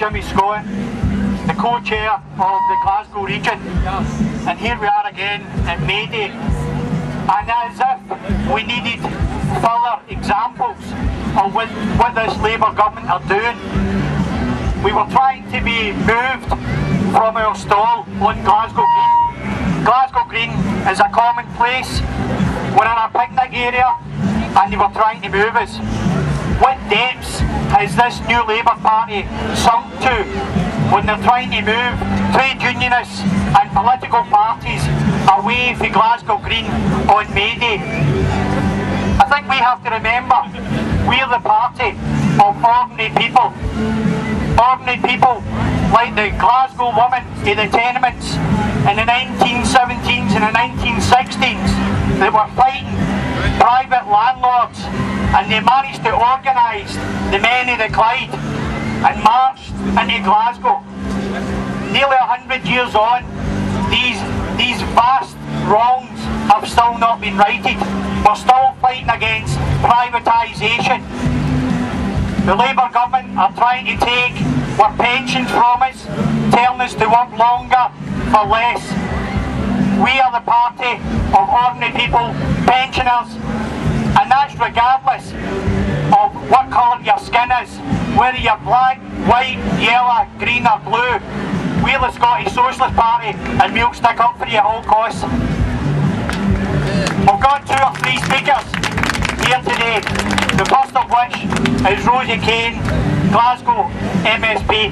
Jimmy Scott, the co-chair of the Glasgow region, and here we are again in May Day, and as if we needed further examples of what this Labour government are doing. We were trying to be moved from our stall on Glasgow Green. Glasgow Green is a common place. We're in a picnic area and they were trying to move us. What depths has this new Labour Party sunk to when they're trying to move trade unionists and political parties away from Glasgow Green on May Day? I think we have to remember we're the party of ordinary people. Ordinary people like the Glasgow women in the tenements in the 1917s and the 1960s that were fighting private landlords, and they managed to organise the men of the Clyde and marched into Glasgow. Nearly 100 years on, these vast wrongs have still not been righted. We're still fighting against privatisation. The Labour government are trying to take our pensions from us, telling us to work longer for less. We are the party of ordinary people, pensioners, and that's regardless of what colour your skin is, whether you're black, white, yellow, green or blue. We're the Scottish Socialist Party and we'll stick up for you at all costs. We've got 2 or 3 speakers here today, the first of which is Rosie Kane, Glasgow MSP.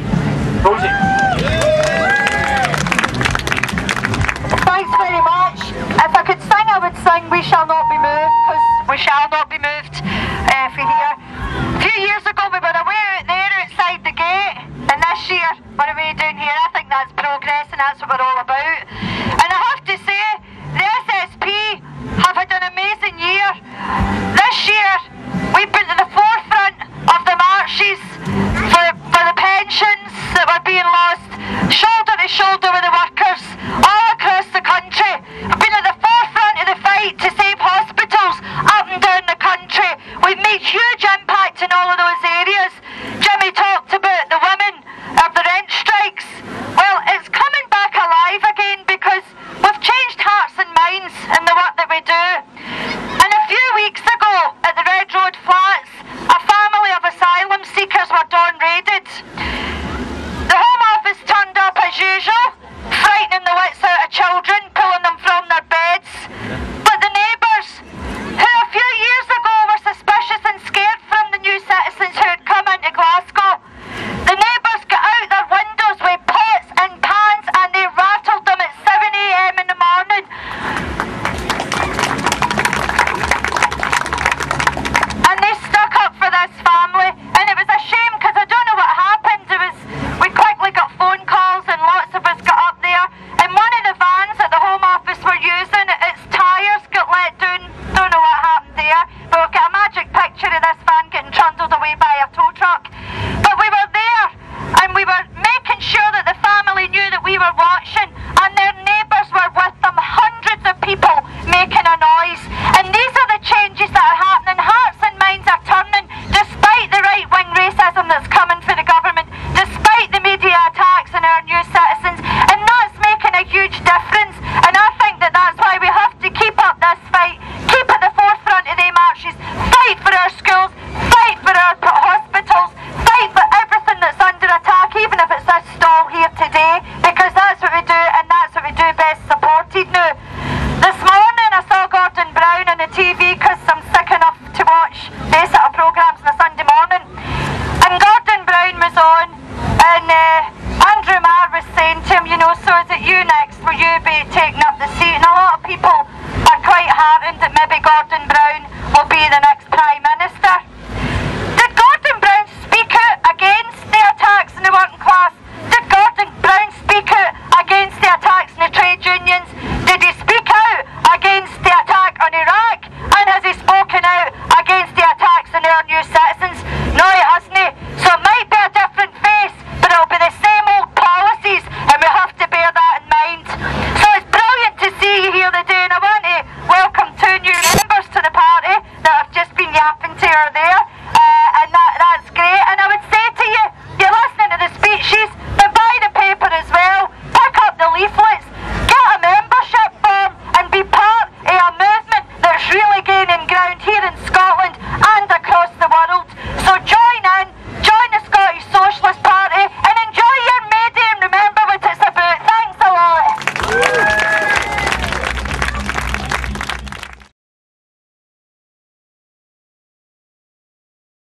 Rosie. Thanks very much. If I could sing, I would sing We Shall Not Be Moved, because we shall not be moved from here. A few years ago we were away out there outside the gate, and this year we're away down here. I think that's progress and that's what we're all about. And I have to say, the SSP have had an amazing year. This year we've been to the forefront of the marches for the pensions that were being lost, shoulder to shoulder with the workers all across the country. We've been at the forefront of the fight to save hospitals up and down the country. We've made huge impact in all of those areas. Jimmy talked about the women of the rent strikes. Well, it's coming back alive again because we've changed hearts and minds in the work that we do. And a few weeks ago at the Red Road Flats, a family of asylum seekers were raided. The Home Office turned up as usual, frightening the wits out of children, pulling them from their beds. But the neighbours, who a few years ago were suspicious and scared from the new citizens who had come into Glasgow, the neighbours got out their windows with pots and pans and they rattled them at 7 AM in the morning. And they stuck up for this family, and it was a shame because I don't know what happened. We quickly got phone calls and lots of us got up there, and one of the vans that the Home Office were using, its tyres got let down. Don't know what happened there, but we've got a magic picture of this van getting trundled away by a tow truck. But we were there and we were making sure that the family knew that we were watching, and their neighbours were with them, hundreds of people making a noise. And these are the changes that are happening. Hearts and minds are turning despite the right-wing racism that's coming for the government, despite the media attacks on our new citizens, and that's making a huge difference. And I think that that's why we have to keep up this fight, keep at the forefront of the marches, fight for our schools, fight for our hospitals, fight for everything that's under attack, even if it's this stall here today, because that's what we do and that's what we do best supported now. This morning I saw Gordon Brown on the TV because I'm sick enough to watch these sort of programmes on a Sunday morning, and Gordon Brown was on, and Andrew Marr was saying to him, you know, so is it you next, will you be taking up the seat? And a lot of people are quite heartened that maybe Gordon Brown will be the next Prime Minister. Did Gordon Brown speak out against the attacks on the working class? Did Gordon Brown speak out against the attacks on the trade unions? Did he speak out against the attack on Iraq? And has he spoken out against the attacks on our new citizens? No, he hasn't. So it might be a different face, but it'll be the same old policies, and we have to bear that in mind. So it's brilliant to see you here today, and I want to welcome 2 new members to the party that I've just been yapping to her there.